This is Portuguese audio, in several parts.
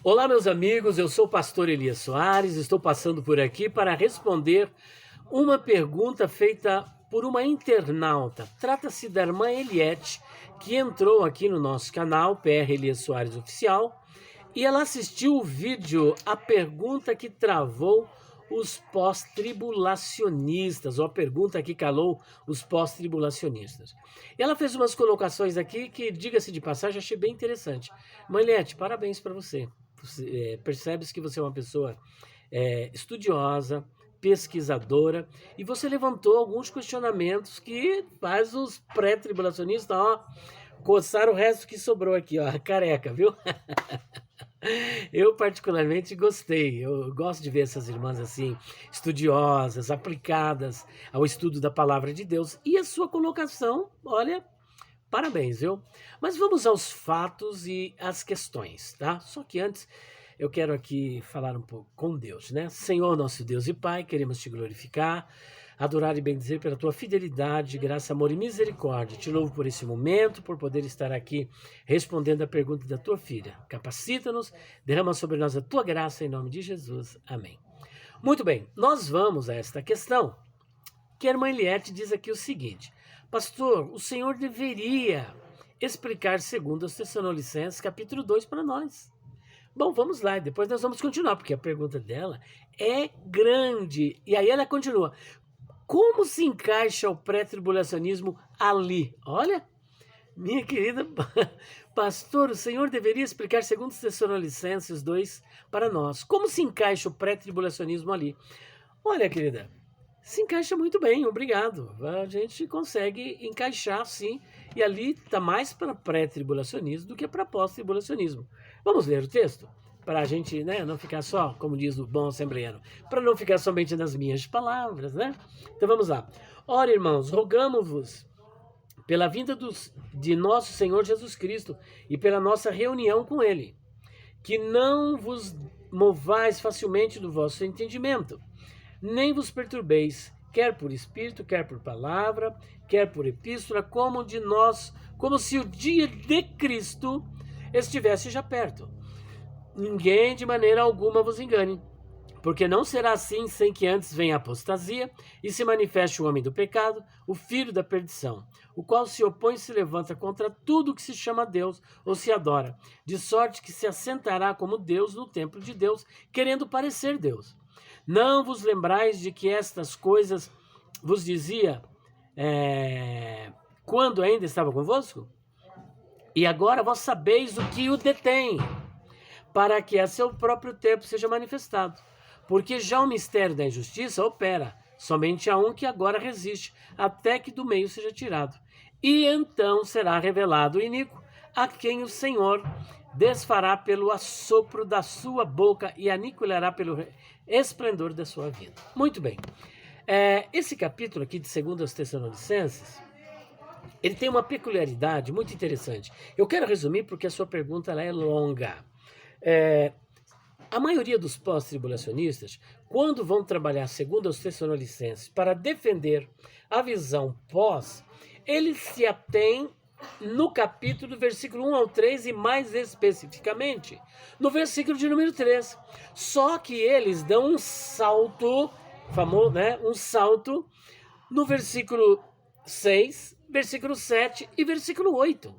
Olá, meus amigos, eu sou o pastor Elias Soares, estou passando por aqui para responder uma pergunta feita por uma internauta. Trata-se da irmã Eliette, que entrou aqui no nosso canal, PR Elias Soares Oficial, e ela assistiu o vídeo A Pergunta que Travou os Pós-Tribulacionistas, ou a pergunta que calou os pós-tribulacionistas. E ela fez umas colocações aqui que, diga-se de passagem, achei bem interessante. Irmã Eliette, parabéns para você. Percebe-se que você é uma pessoa estudiosa, pesquisadora, e você levantou alguns questionamentos que faz os pré-tribulacionistas, coçar o resto que sobrou aqui, careca, viu? Eu particularmente gostei, eu gosto de ver essas irmãs assim, estudiosas, aplicadas ao estudo da palavra de Deus, e a sua colocação, olha, parabéns, viu? Mas vamos aos fatos e às questões, tá? Só que antes eu quero aqui falar um pouco com Deus, né? Senhor, nosso Deus e Pai, queremos te glorificar, adorar e bendizer pela tua fidelidade, graça, amor e misericórdia. Te louvo por esse momento, por poder estar aqui respondendo a pergunta da tua filha. Capacita-nos, derrama sobre nós a tua graça em nome de Jesus. Amém. Muito bem, nós vamos a esta questão, que a irmã Eliette diz aqui o seguinte: pastor, o senhor deveria explicar segundo aos Tessalonicenses capítulo 2 para nós. Bom, vamos lá, depois nós vamos continuar, porque a pergunta dela é grande. E aí ela continua: como se encaixa o pré-tribulacionismo ali? Olha, minha querida pastor, o senhor deveria explicar segundo os Tessalonicenses 2 para nós. Como se encaixa o pré-tribulacionismo ali? Olha, querida, se encaixa muito bem, obrigado. A gente consegue encaixar, sim, e ali está mais para pré-tribulacionismo do que para pós-tribulacionismo. Vamos ler o texto? Para a gente, né, não ficar só, como diz o bom assembleano, para não ficar somente nas minhas palavras, né? Então vamos lá. Ora, irmãos, rogamo-vos pela vinda de nosso Senhor Jesus Cristo e pela nossa reunião com Ele, que não vos movais facilmente do vosso entendimento, nem vos perturbeis, quer por espírito, quer por palavra, quer por epístola, como se o dia de Cristo estivesse já perto. Ninguém de maneira alguma vos engane, porque não será assim sem que antes venha a apostasia e se manifeste o homem do pecado, o filho da perdição, o qual se opõe e se levanta contra tudo que se chama Deus ou se adora, de sorte que se assentará como Deus no templo de Deus, querendo parecer Deus. Não vos lembrais de que estas coisas vos dizia quando ainda estava convosco? E agora vós sabeis o que o detém, para que a seu próprio tempo seja manifestado. Porque já o mistério da injustiça opera, somente há um que agora resiste, até que do meio seja tirado. E então será revelado o iníquo, a quem o Senhor desfará pelo assopro da sua boca e aniquilará pelo esplendor da sua vida. Muito bem. Esse capítulo aqui de 2 Tessalonicenses, ele tem uma peculiaridade muito interessante. Eu quero resumir porque a sua pergunta ela é longa. A maioria dos pós-tribulacionistas, quando vão trabalhar segundo os Tessalonicenses para defender a visão pós, eles se atêm no capítulo, versículo 1 ao 3 e mais especificamente no versículo de número 3. Só que eles dão um salto, famoso, né? Um salto no versículo 6, versículo 7 e versículo 8.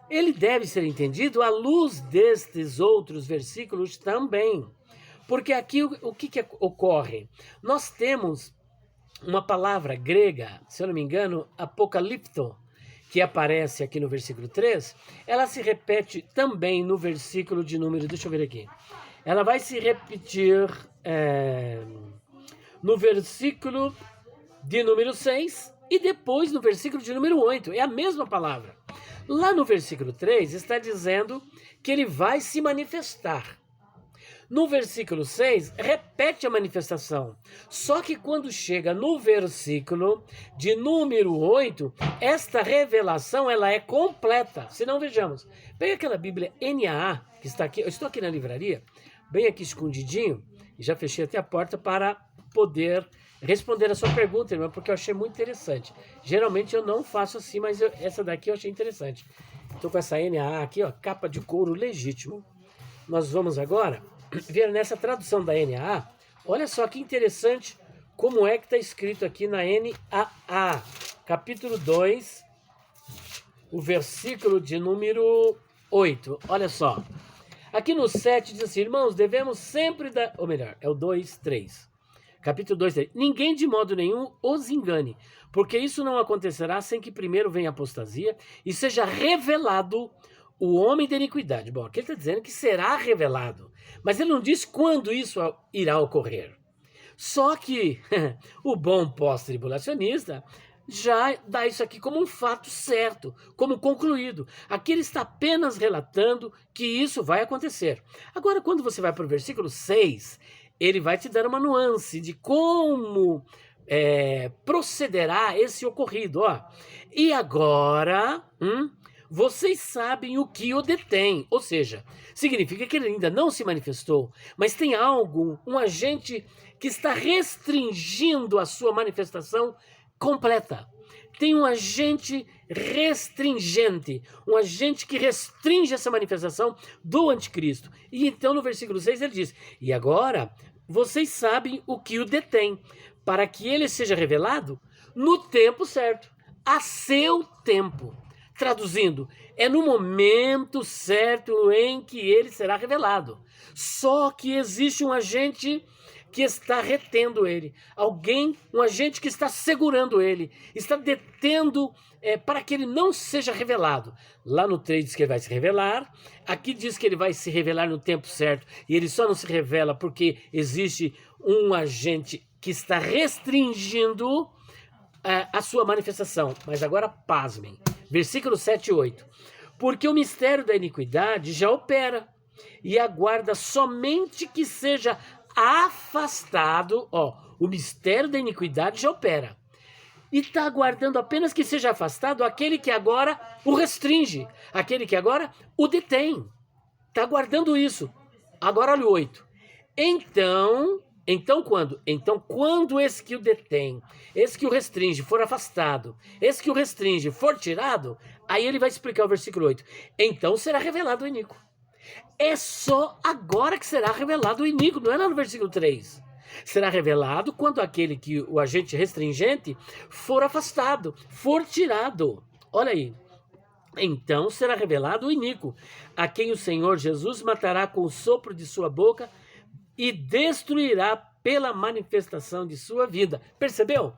Ele deve ser entendido à luz destes outros versículos também. Porque aqui o que ocorre? Nós temos uma palavra grega, se eu não me engano, apocalipto, que aparece aqui no versículo 3, ela se repete também no versículo de número, deixa eu ver aqui. Ela vai se repetir no versículo de número 6 e depois no versículo de número 8. É a mesma palavra. Lá no versículo 3 está dizendo que ele vai se manifestar. No versículo 6, repete a manifestação. Só que quando chega no versículo de número 8, esta revelação ela é completa. Se não, vejamos. Pega aquela Bíblia NAA, que está aqui. Eu estou aqui na livraria, bem aqui escondidinho, e já fechei até a porta para poder responder a sua pergunta, irmã, porque eu achei muito interessante. Geralmente eu não faço assim, mas essa daqui eu achei interessante. Estou com essa NAA aqui, ó, capa de couro legítimo. nós vamos agora ver nessa tradução da NAA, olha só que interessante como é que está escrito aqui na NAA, capítulo 2, o versículo de número 8, olha só. Aqui no 7 diz assim, irmãos, devemos sempre dar, ou melhor, é o 2, 3. Capítulo 2, 3. Ninguém de modo nenhum os engane, porque isso não acontecerá sem que primeiro venha a apostasia e seja revelado o homem da iniquidade. Bom, aqui ele está dizendo que será revelado, mas ele não diz quando isso irá ocorrer. Só que o bom pós-tribulacionista já dá isso aqui como um fato certo, como concluído. Aqui ele está apenas relatando que isso vai acontecer. Agora, quando você vai para o versículo 6, ele vai te dar uma nuance de como procederá esse ocorrido. Ó. E agora, vocês sabem o que o detém. Ou seja, significa que ele ainda não se manifestou, mas tem algo, um agente que está restringindo a sua manifestação completa. Tem um agente restringente, um agente que restringe essa manifestação do anticristo. E então no versículo 6 ele diz, e agora vocês sabem o que o detém, para que ele seja revelado no tempo certo, a seu tempo. Traduzindo, é no momento certo em que ele será revelado. Só que existe um agente que está retendo ele, um agente que está segurando ele, está detendo para que ele não seja revelado. Lá no 3 diz que ele vai se revelar, aqui diz que ele vai se revelar no tempo certo, e ele só não se revela porque existe um agente que está restringindo a sua manifestação. Mas agora pasmem, versículo 7 e 8. Porque o mistério da iniquidade já opera, e aguarda somente que seja afastado, o mistério da iniquidade já opera. E está aguardando apenas que seja afastado aquele que agora o restringe, aquele que agora o detém. Está aguardando isso. Agora olha o 8. Então quando? Então quando esse que o detém, esse que o restringe for afastado, esse que o restringe for tirado, aí ele vai explicar o versículo 8. Então será revelado o iníquo. É só agora que será revelado o iníquo, não é lá no versículo 3. Será revelado quando aquele que o agente restringente for afastado, for tirado. Olha aí. Então será revelado o iníquo, a quem o Senhor Jesus matará com o sopro de sua boca e destruirá pela manifestação de sua vida. Percebeu?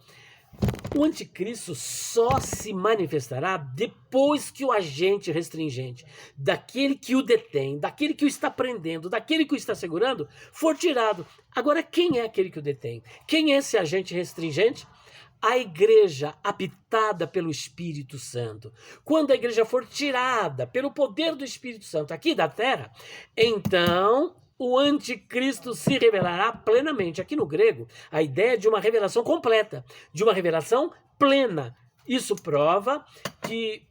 O anticristo só se manifestará depois que o agente restringente, daquele que o detém, daquele que o está prendendo, daquele que o está segurando, for tirado. Agora, quem é aquele que o detém? Quem é esse agente restringente? A igreja habitada pelo Espírito Santo. Quando a igreja for tirada pelo poder do Espírito Santo aqui da terra, então o anticristo se revelará plenamente. Aqui no grego, a ideia é de uma revelação completa, de uma revelação plena. Isso prova que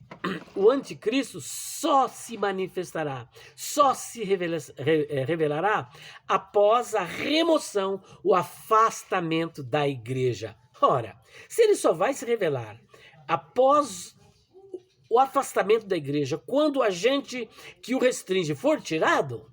o anticristo só se manifestará, só se revelará após a remoção, o afastamento da igreja. Ora, se ele só vai se revelar após o afastamento da igreja, quando o agente que o restringe for tirado,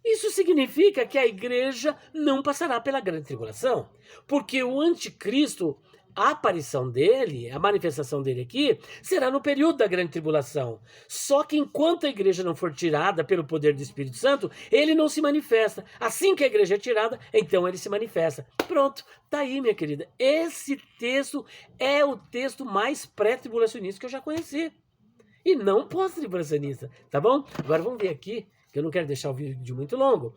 isso significa que a igreja não passará pela grande tribulação, porque o anticristo, a aparição dele, a manifestação dele aqui, será no período da grande tribulação. Só que enquanto a igreja não for tirada pelo poder do Espírito Santo, ele não se manifesta. Assim que a igreja é tirada, então ele se manifesta. Pronto, tá aí, minha querida. Esse texto é o texto mais pré-tribulacionista que eu já conheci. E não pós-tribulacionista, tá bom? Agora vamos ver aqui, que eu não quero deixar o vídeo muito longo.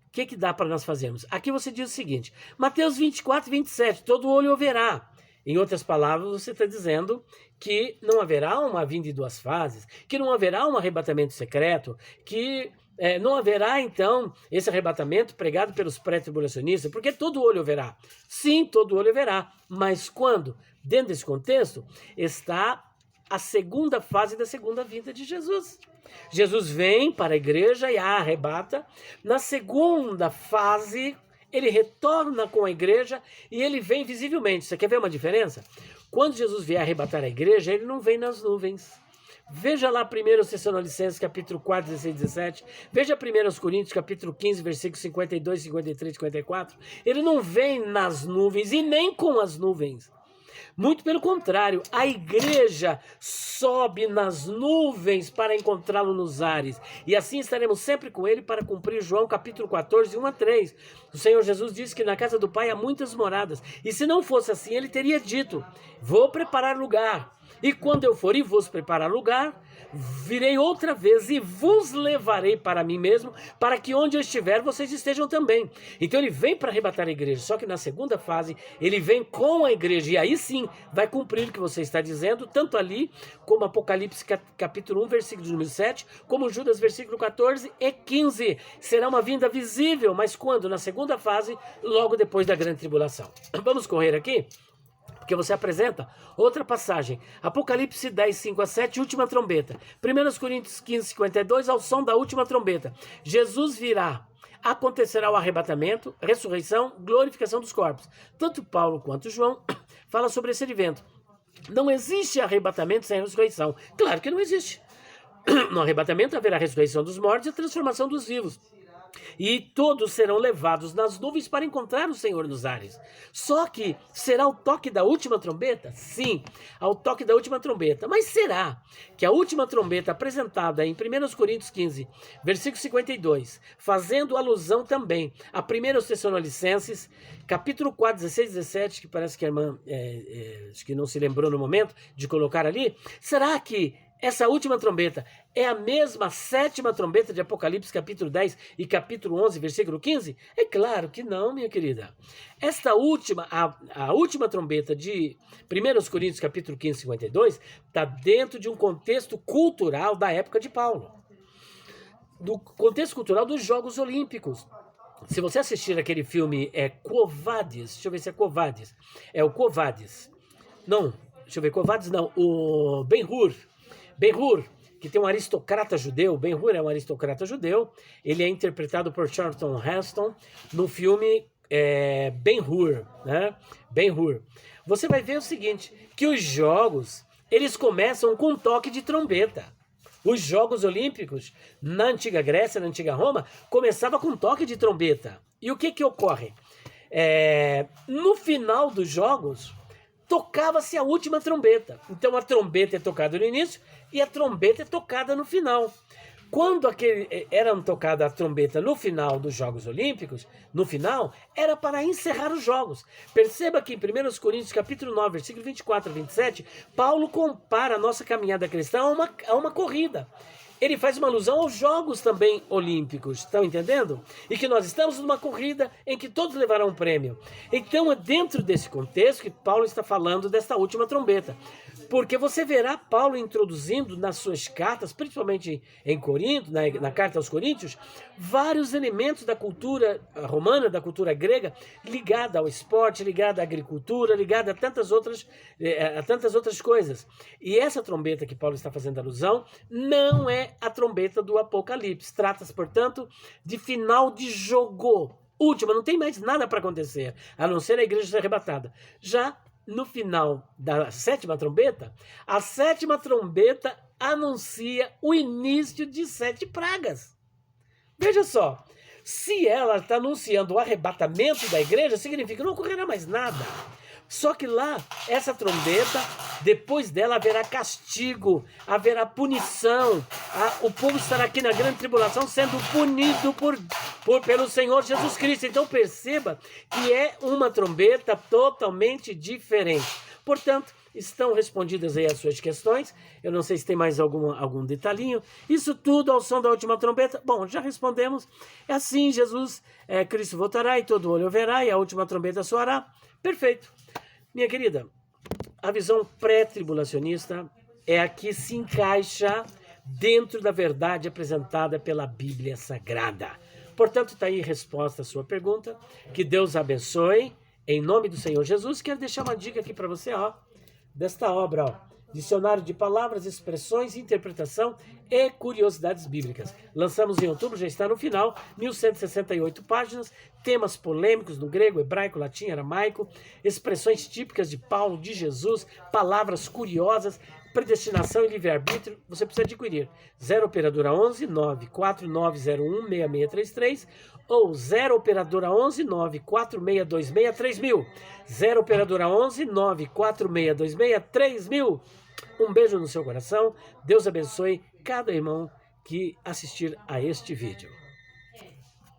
O que dá para nós fazermos? Aqui você diz o seguinte, Mateus 24, 27, todo olho o verá. Em outras palavras, você está dizendo que não haverá uma vinda em duas fases, que não haverá um arrebatamento secreto, que não haverá, então, esse arrebatamento pregado pelos pré-tribulacionistas, porque todo olho verá. Sim, todo olho verá. Mas quando? Dentro desse contexto, está a segunda fase da segunda vinda de Jesus. Jesus vem para a igreja e a arrebata. Na segunda fase, ele retorna com a igreja e ele vem visivelmente. Você quer ver uma diferença? Quando Jesus vier arrebatar a igreja, ele não vem nas nuvens. Veja lá 1 Tessalonicenses, capítulo 4, 16, 17. Veja 1 Coríntios, capítulo 15, versículos 52, 53, 54. Ele não vem nas nuvens e nem com as nuvens. Muito pelo contrário, a igreja sobe nas nuvens para encontrá-lo nos ares. E assim estaremos sempre com ele para cumprir João capítulo 14, 1 a 3. O Senhor Jesus disse que na casa do Pai há muitas moradas. E se não fosse assim, ele teria dito: vou preparar lugar. E quando eu for e vos preparar lugar, virei outra vez e vos levarei para mim mesmo, para que onde eu estiver, vocês estejam também. Então ele vem para arrebatar a igreja, só que na segunda fase, ele vem com a igreja, e aí sim, vai cumprir o que você está dizendo, tanto ali, como Apocalipse capítulo 1, versículo número 7, como Judas, versículo 14 e 15. Será uma vinda visível, mas quando? Na segunda fase, logo depois da grande tribulação. Vamos correr aqui? Porque você apresenta outra passagem. Apocalipse 10, 5 a 7, última trombeta. 1 Coríntios 15, 52, ao som da última trombeta. Jesus virá. Acontecerá o arrebatamento, ressurreição, glorificação dos corpos. Tanto Paulo quanto João falam sobre esse evento. Não existe arrebatamento sem ressurreição. Claro que não existe. No arrebatamento haverá a ressurreição dos mortos e a transformação dos vivos. E todos serão levados nas nuvens para encontrar o Senhor nos ares. Só que será o toque da última trombeta? Sim, ao toque da última trombeta. Mas será que a última trombeta apresentada em 1 Coríntios 15, versículo 52, fazendo alusão também a 1 Tessalonicenses, capítulo 4, 16 e 17, que parece que a irmã acho que não se lembrou no momento de colocar ali, será que essa última trombeta é a mesma sétima trombeta de Apocalipse capítulo 10 e capítulo 11, versículo 15? É claro que não, minha querida. Esta última, a última trombeta de 1 Coríntios capítulo 15, 52, está dentro de um contexto cultural da época de Paulo. Do contexto cultural dos Jogos Olímpicos. Se você assistir aquele filme, Quo Vadis, deixa eu ver se é Quo Vadis. É o Quo Vadis. Não, deixa eu ver, Quo Vadis não, o Ben-Hur. Ben-Hur, que tem um aristocrata judeu. Ben-Hur é um aristocrata judeu. Ele é interpretado por Charlton Heston no filme Ben-Hur, né? Ben-Hur. Você vai ver o seguinte, que os jogos, eles começam com um toque de trombeta. Os Jogos Olímpicos, na antiga Grécia, na antiga Roma, começava com um toque de trombeta. E o que ocorre? No final dos jogos, tocava-se a última trombeta. Então a trombeta é tocada no início e a trombeta é tocada no final. Quando era tocada a trombeta no final dos Jogos Olímpicos, no final, era para encerrar os jogos. Perceba que em 1 Coríntios capítulo 9, versículo 24 a 27, Paulo compara a nossa caminhada cristã a uma corrida. Ele faz uma alusão aos Jogos também Olímpicos, estão entendendo? E que nós estamos numa corrida em que todos levarão um prêmio. Então é dentro desse contexto que Paulo está falando desta última trombeta. Porque você verá Paulo introduzindo nas suas cartas, principalmente em Corinto, na carta aos Coríntios, vários elementos da cultura romana, da cultura grega, ligada ao esporte, ligada à agricultura, ligada a tantas outras coisas. E essa trombeta que Paulo está fazendo alusão não é a trombeta do Apocalipse. Trata-se, portanto, de final de jogo. Última, não tem mais nada para acontecer, a não ser a igreja ser arrebatada. Já no final da sétima trombeta, a sétima trombeta anuncia o início de 7 pragas. Veja só, se ela está anunciando o arrebatamento da igreja, significa que não ocorrerá mais nada. Só que lá, essa trombeta, depois dela haverá castigo, haverá punição. O povo estará aqui na grande tribulação sendo punido pelo Senhor Jesus Cristo. Então perceba que é uma trombeta totalmente diferente. Portanto, estão respondidas aí as suas questões. Eu não sei se tem mais algum detalhinho. Isso tudo ao som da última trombeta. Bom, já respondemos. É assim, Jesus Cristo voltará e todo olho verá e a última trombeta soará. Perfeito. Minha querida, a visão pré-tribulacionista é a que se encaixa dentro da verdade apresentada pela Bíblia Sagrada. Portanto, está aí a resposta à sua pergunta. Que Deus abençoe. Em nome do Senhor Jesus, quero deixar uma dica aqui para você, desta obra, Dicionário de Palavras, Expressões, Interpretação e Curiosidades Bíblicas. Lançamos em outubro, já está no final, 1168 páginas, temas polêmicos no grego, hebraico, latim, aramaico, expressões típicas de Paulo, de Jesus, palavras curiosas, predestinação e livre-arbítrio, você precisa adquirir 0 operadora 11 94901 6633 ou 0 operadora 11 94626 3000. 0 operadora 11 94626 3000. Um beijo no seu coração. Deus abençoe cada irmão que assistir a este vídeo.